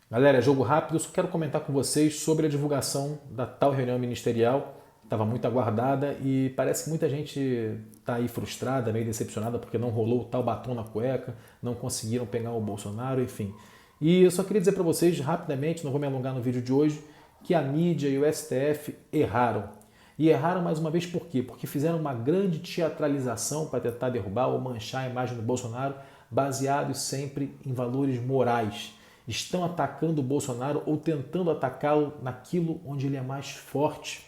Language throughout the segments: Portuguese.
Galera, jogo rápido, eu só quero comentar com vocês sobre a divulgação da tal reunião ministerial. Estava muito aguardada e parece que muita gente está aí frustrada, meio decepcionada porque não rolou o tal batom na cueca, não conseguiram pegar o Bolsonaro, enfim. E eu só queria dizer para vocês rapidamente, não vou me alongar no vídeo de hoje, que a mídia e o STF erraram. E erraram mais uma vez por quê? Porque fizeram uma grande teatralização para tentar derrubar ou manchar a imagem do Bolsonaro, baseados sempre em valores morais. Estão atacando o Bolsonaro ou tentando atacá-lo naquilo onde ele é mais forte,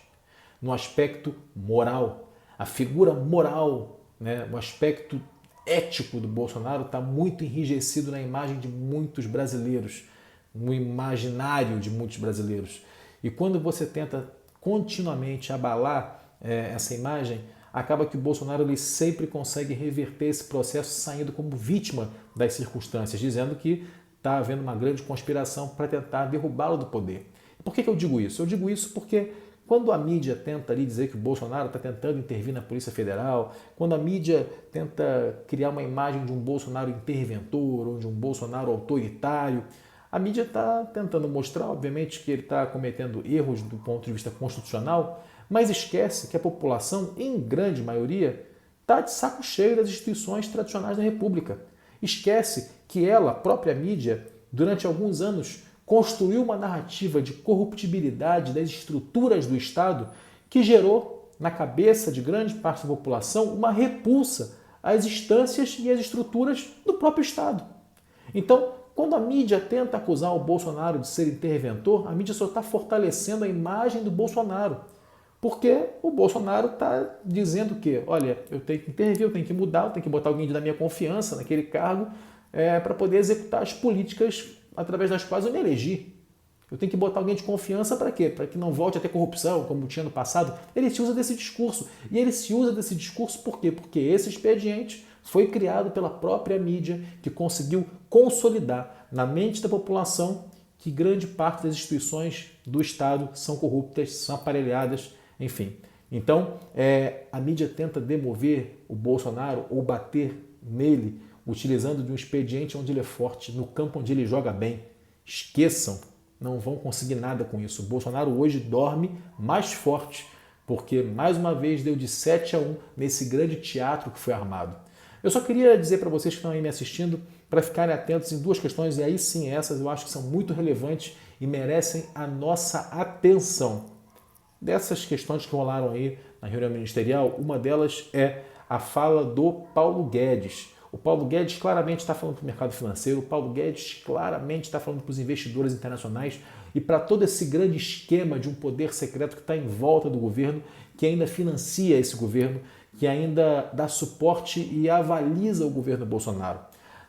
no aspecto moral. A figura moral, né, o aspecto ético do Bolsonaro está muito enrijecido na imagem de muitos brasileiros, no imaginário de muitos brasileiros. E quando você tenta continuamente abalar essa imagem, acaba que o Bolsonaro ele sempre consegue reverter esse processo saindo como vítima das circunstâncias, dizendo que está havendo uma grande conspiração para tentar derrubá-lo do poder. Por que eu digo isso? Eu digo isso porque quando a mídia tenta ali dizer que o Bolsonaro está tentando intervir na Polícia Federal, quando a mídia tenta criar uma imagem de um Bolsonaro interventor ou de um Bolsonaro autoritário, a mídia está tentando mostrar, obviamente, que ele está cometendo erros do ponto de vista constitucional, mas esquece que a população, em grande maioria, está de saco cheio das instituições tradicionais da República. Esquece que ela, a própria mídia, durante alguns anos, construiu uma narrativa de corruptibilidade das estruturas do Estado que gerou, na cabeça de grande parte da população, uma repulsa às instâncias e às estruturas do próprio Estado. Então, quando a mídia tenta acusar o Bolsonaro de ser interventor, a mídia só está fortalecendo a imagem do Bolsonaro. Porque o Bolsonaro está dizendo que, olha, eu tenho que intervir, eu tenho que mudar, eu tenho que botar alguém da minha confiança naquele cargo para poder executar as políticas através das quais eu me elegi. Eu tenho que botar alguém de confiança para quê? Para que não volte a ter corrupção, como tinha no passado. Ele se usa desse discurso. E ele se usa desse discurso por quê? Porque esse expediente foi criado pela própria mídia, que conseguiu consolidar na mente da população que grande parte das instituições do Estado são corruptas, são aparelhadas, enfim. Então, a mídia tenta demover o Bolsonaro ou bater nele utilizando de um expediente onde ele é forte, no campo onde ele joga bem. Esqueçam, não vão conseguir nada com isso. O Bolsonaro hoje dorme mais forte, porque mais uma vez deu de 7-1 nesse grande teatro que foi armado. Eu só queria dizer para vocês que estão aí me assistindo para ficarem atentos em duas questões, e aí sim essas eu acho que são muito relevantes e merecem a nossa atenção. Dessas questões que rolaram aí na reunião ministerial, uma delas é a fala do Paulo Guedes. O Paulo Guedes claramente está falando para o mercado financeiro, o Paulo Guedes claramente está falando para os investidores internacionais e para todo esse grande esquema de um poder secreto que está em volta do governo, que ainda financia esse governo, que ainda dá suporte e avaliza o governo Bolsonaro.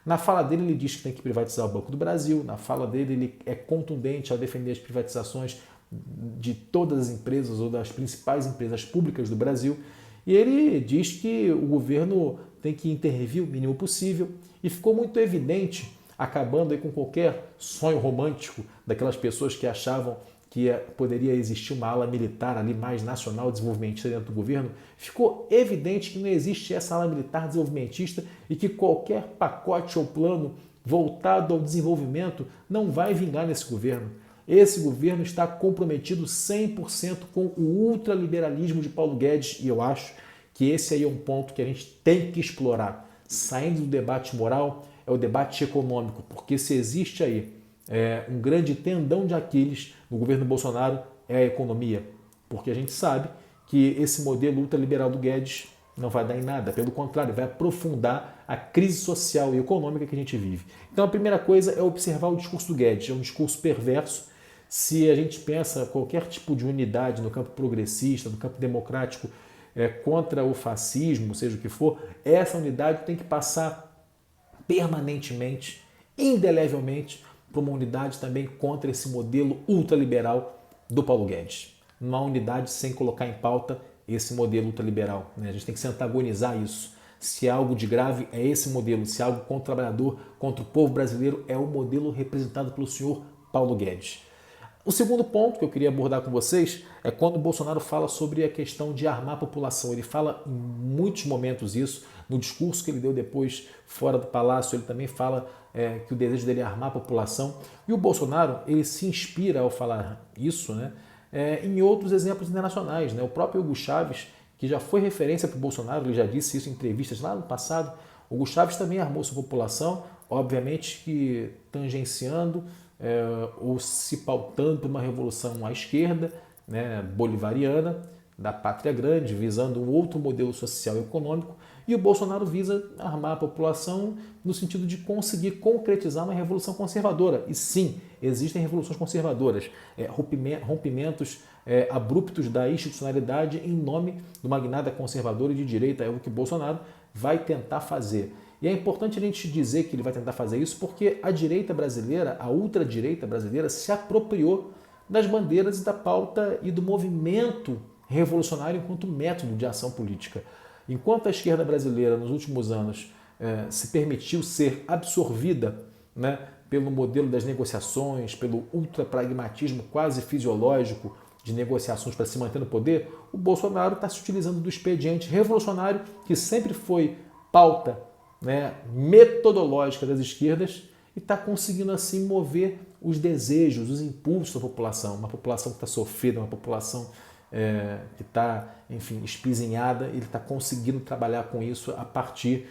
Na fala dele, ele diz que tem que privatizar o Banco do Brasil, na fala dele, ele é contundente ao defender as privatizações de todas as empresas ou das principais empresas públicas do Brasil, e ele diz que o governo tem que intervir o mínimo possível, e ficou muito evidente, acabando aí com qualquer sonho romântico daquelas pessoas que achavam que poderia existir uma ala militar ali mais nacional desenvolvimentista dentro do governo, ficou evidente que não existe essa ala militar desenvolvimentista e que qualquer pacote ou plano voltado ao desenvolvimento não vai vingar nesse governo. Esse governo está comprometido 100% com o ultraliberalismo de Paulo Guedes e eu acho que esse aí é um ponto que a gente tem que explorar. Saindo do debate moral, é o debate econômico, porque se existe aí um grande tendão de Aquiles no governo Bolsonaro é a economia, porque a gente sabe que esse modelo ultraliberal do Guedes não vai dar em nada, pelo contrário, vai aprofundar a crise social e econômica que a gente vive. Então a primeira coisa é observar o discurso do Guedes, é um discurso perverso. Se a gente pensa qualquer tipo de unidade no campo progressista, no campo democrático, contra o fascismo, seja o que for, essa unidade tem que passar permanentemente, indelevelmente, para uma unidade também contra esse modelo ultraliberal do Paulo Guedes. Não há unidade sem colocar em pauta esse modelo ultraliberal. A gente tem que se antagonizar isso. Se há algo de grave, é esse modelo. Se há algo contra o trabalhador, contra o povo brasileiro, é o modelo representado pelo senhor Paulo Guedes. O segundo ponto que eu queria abordar com vocês é quando o Bolsonaro fala sobre a questão de armar a população. Ele fala em muitos momentos isso. No discurso que ele deu depois fora do palácio, ele também fala que o desejo dele é armar a população. E o Bolsonaro, ele se inspira ao falar isso, né, em outros exemplos internacionais, né? O próprio Hugo Chávez, que já foi referência para o Bolsonaro, ele já disse isso em entrevistas lá no passado. O Hugo Chávez também armou sua população, obviamente que tangenciando ou se pautando por uma revolução à esquerda, né, bolivariana, da pátria grande, visando um outro modelo social e econômico, e o Bolsonaro visa armar a população no sentido de conseguir concretizar uma revolução conservadora. E sim, existem revoluções conservadoras, rompimentos abruptos da institucionalidade em nome do magnata conservador e de direita, é o que o Bolsonaro vai tentar fazer. E é importante a gente dizer que ele vai tentar fazer isso porque a direita brasileira, a ultradireita brasileira, se apropriou das bandeiras e da pauta e do movimento revolucionário enquanto método de ação política. Enquanto a esquerda brasileira, nos últimos anos, se permitiu ser absorvida, né, pelo modelo das negociações, pelo ultrapragmatismo quase fisiológico de negociações para se manter no poder, o Bolsonaro está se utilizando do expediente revolucionário que sempre foi pauta, né, metodológica das esquerdas e está conseguindo assim mover os desejos, os impulsos da população, uma população que está sofrida, uma população que está, enfim, espizinhada. Ele está conseguindo trabalhar com isso a partir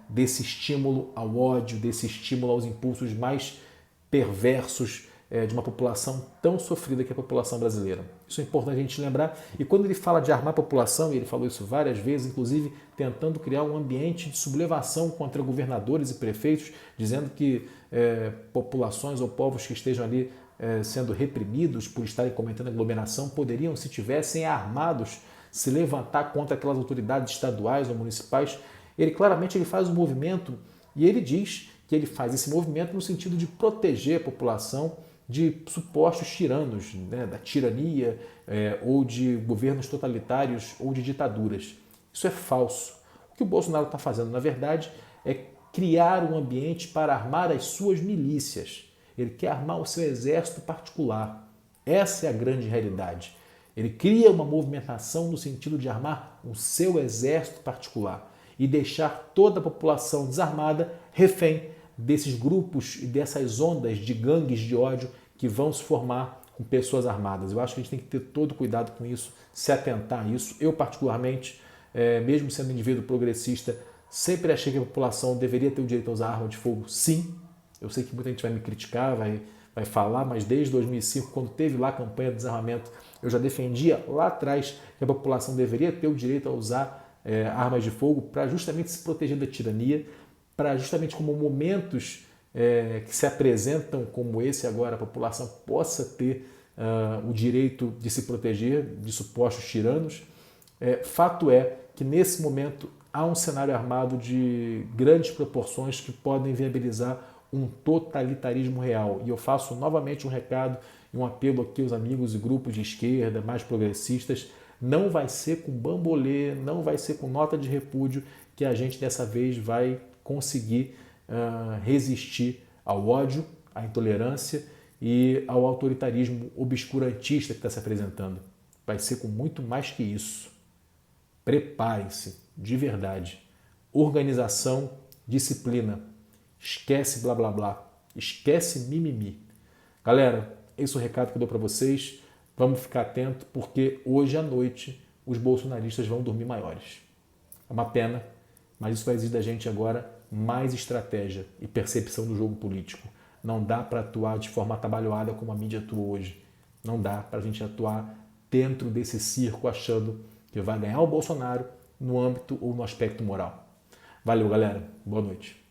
desse estímulo ao ódio, desse estímulo aos impulsos mais perversos de uma população tão sofrida que é a população brasileira. Isso é importante a gente lembrar. E quando ele fala de armar a população, e ele falou isso várias vezes, inclusive tentando criar um ambiente de sublevação contra governadores e prefeitos, dizendo que populações ou povos que estejam ali sendo reprimidos por estarem cometendo aglomeração poderiam, se tivessem armados, se levantar contra aquelas autoridades estaduais ou municipais. Ele claramente faz um movimento e ele diz que ele faz esse movimento no sentido de proteger a população de supostos tiranos, né, da tirania ou de governos totalitários ou de ditaduras. Isso é falso. O que o Bolsonaro está fazendo, na verdade, é criar um ambiente para armar as suas milícias. Ele quer armar o seu exército particular. Essa é a grande realidade. Ele cria uma movimentação no sentido de armar o seu exército particular e deixar toda a população desarmada, refém desses grupos e dessas ondas de gangues de ódio que vão se formar com pessoas armadas. Eu acho que a gente tem que ter todo cuidado com isso, se atentar a isso. Eu, particularmente, mesmo sendo um indivíduo progressista, sempre achei que a população deveria ter o direito a usar arma de fogo, sim. Eu sei que muita gente vai me criticar, vai falar, mas desde 2005, quando teve lá a campanha de desarmamento, eu já defendia lá atrás que a população deveria ter o direito a usar armas de fogo para justamente se proteger da tirania, para justamente como momentos que se apresentam como esse agora, a população possa ter o direito de se proteger de supostos tiranos. Fato é que nesse momento há um cenário armado de grandes proporções que podem viabilizar um totalitarismo real. E eu faço novamente um recado e um apelo aqui aos amigos e grupos de esquerda, mais progressistas: não vai ser com bambolê, não vai ser com nota de repúdio que a gente dessa vez vai conseguir resistir ao ódio, à intolerância e ao autoritarismo obscurantista que está se apresentando. Vai ser com muito mais que isso. Preparem-se, de verdade. Organização, disciplina. Esquece blá blá blá. Esquece mimimi. Galera, esse é o recado que eu dou para vocês. Vamos ficar atento porque hoje à noite os bolsonaristas vão dormir maiores. É uma pena, mas isso vai exigir da gente agora mais estratégia e percepção do jogo político. Não dá para atuar de forma atabalhoada como a mídia atua hoje. Não dá para a gente atuar dentro desse circo achando que vai ganhar o Bolsonaro no âmbito ou no aspecto moral. Valeu, galera. Boa noite.